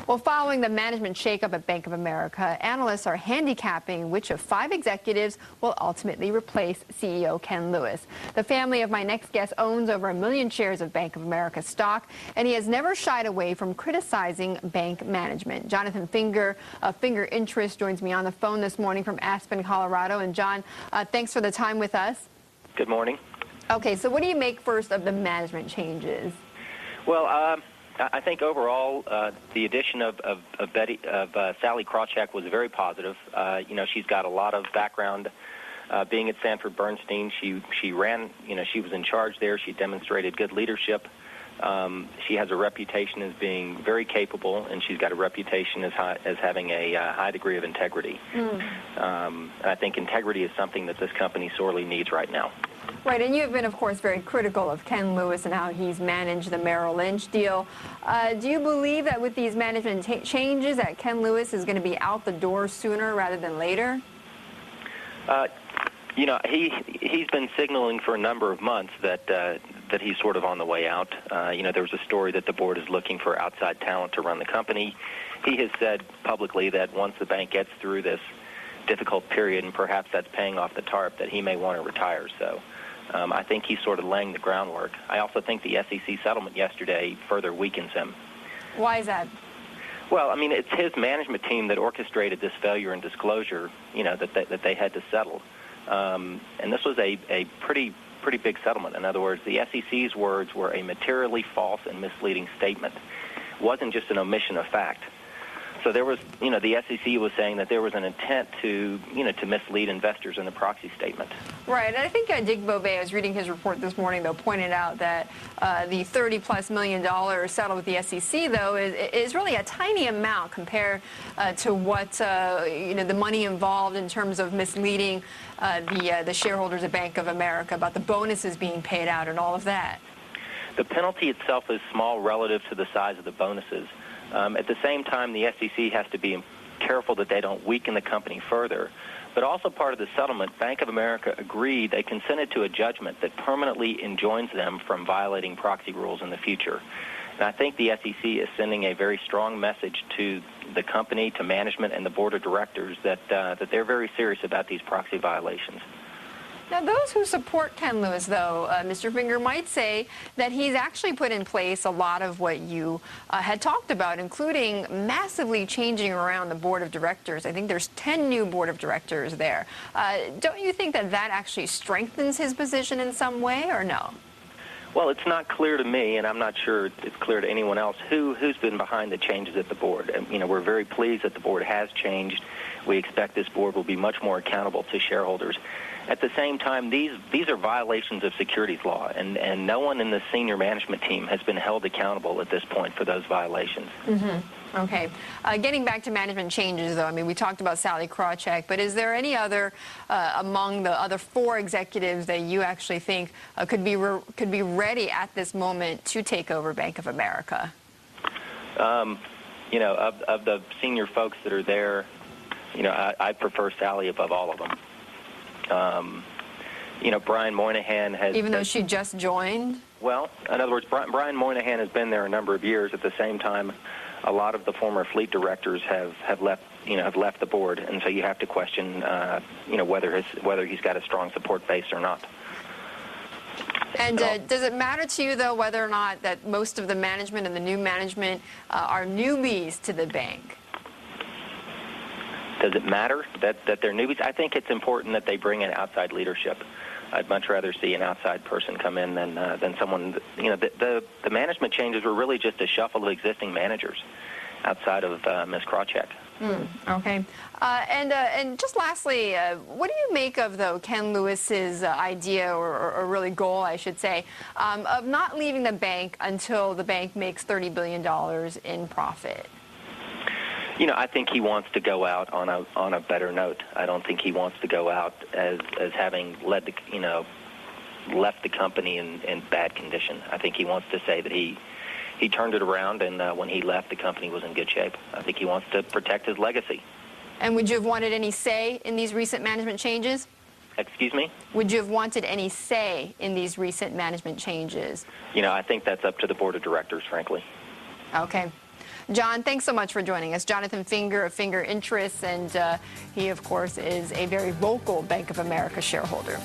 Well, following the management shakeup at Bank of America, analysts are handicapping which of 5 executives will ultimately replace CEO Ken Lewis. The family of my next guest owns over 1 million shares of Bank of America stock, and he has never shied away from criticizing bank management. Jonathan Finger of Finger Interest joins me on the phone this morning from Aspen, Colorado. And John, thanks for the time with us. Good morning. Okay, so what do you make first of the management changes? Well, I think overall the addition of Sally Krawcheck was very positive. She's got a lot of background being at Sanford Bernstein. She ran, she was in charge there. She demonstrated good leadership. She has a reputation as being very capable, and she's got a reputation as having a high degree of integrity. And I think integrity is something that this company sorely needs right now. Right, and you've been, of course, very critical of Ken Lewis and how he's managed the Merrill Lynch deal. Do you believe that with these management changes that Ken Lewis is going to be out the door sooner rather than later? He's been signaling for a number of months that he's sort of on the way out. There was a story that the board is looking for outside talent to run the company. He has said publicly that once the bank gets through this difficult period, and perhaps that's paying off the TARP, that he may want to retire. So I think he's sort of laying the groundwork. I also think the SEC settlement yesterday further weakens him. Why is that? Well, I mean, it's his management team that orchestrated this failure in disclosure, that they had to settle. And this was a pretty big settlement. In other words, the SEC's words were a materially false and misleading statement. It wasn't just an omission of fact. So there was, the SEC was saying that there was an intent to mislead investors in the proxy statement. Right, and I think Dick BofA, I was reading his report this morning, though, pointed out that the $30+ million settled with the SEC, though, is really a tiny amount compared to what, the money involved in terms of misleading the shareholders of Bank of America about the bonuses being paid out and all of that. The penalty itself is small relative to the size of the bonuses. At the same time, the SEC has to be careful that they don't weaken the company further. But also part of the settlement, Bank of America agreed, they consented to a judgment that permanently enjoins them from violating proxy rules in the future. And I think the SEC is sending a very strong message to the company, to management, and the board of directors that they're very serious about these proxy violations. Now, those who support Ken Lewis, though, Mr. Finger, might say that he's actually put in place a lot of what you had talked about, including massively changing around the board of directors. I think there's 10 new board of directors there. Don't you think that actually strengthens his position in some way, or no? Well, it's not clear to me, and I'm not sure it's clear to anyone else, who's been behind the changes at the board. We're very pleased that the board has changed. We expect this board will be much more accountable to shareholders. At the same time, these are violations of securities law, and no one in the senior management team has been held accountable at this point for those violations. Mm-hmm. Okay. Getting back to management changes, though, I mean, we talked about Sally Krawcheck, but is there any other among the other 4 executives that you actually think could be ready at this moment to take over Bank of America? Of the senior folks that are there, I prefer Sally above all of them. Brian Moynihan has... Even though she just joined? Well, in other words, Brian Moynihan has been there a number of years. At the same time, a lot of the former fleet directors have left the board, and so you have to question, whether he's got a strong support base or not. And does it matter to you, though, whether or not that most of the management and the new management are newbies to the bank? Does it matter that they're newbies? I think it's important that they bring in outside leadership. I'd much rather see an outside person come in than someone. The management changes were really just a shuffle of existing managers outside of Ms. Krawcheck. Okay. And just lastly, what do you make of, though, Ken Lewis's idea, or really goal, I should say, of not leaving the bank until the bank makes $30 billion in profit? I think he wants to go out on a better note. I don't think he wants to go out as having left the company in bad condition. I think he wants to say that he turned it around, and when he left, the company was in good shape. I think he wants to protect his legacy. And would you have wanted any say in these recent management changes? Excuse me? Would you have wanted any say in these recent management changes? I think that's up to the board of directors, frankly. Okay. John, thanks so much for joining us. Jonathan Finger of Finger Interests, and he, of course, is a very vocal Bank of America shareholder.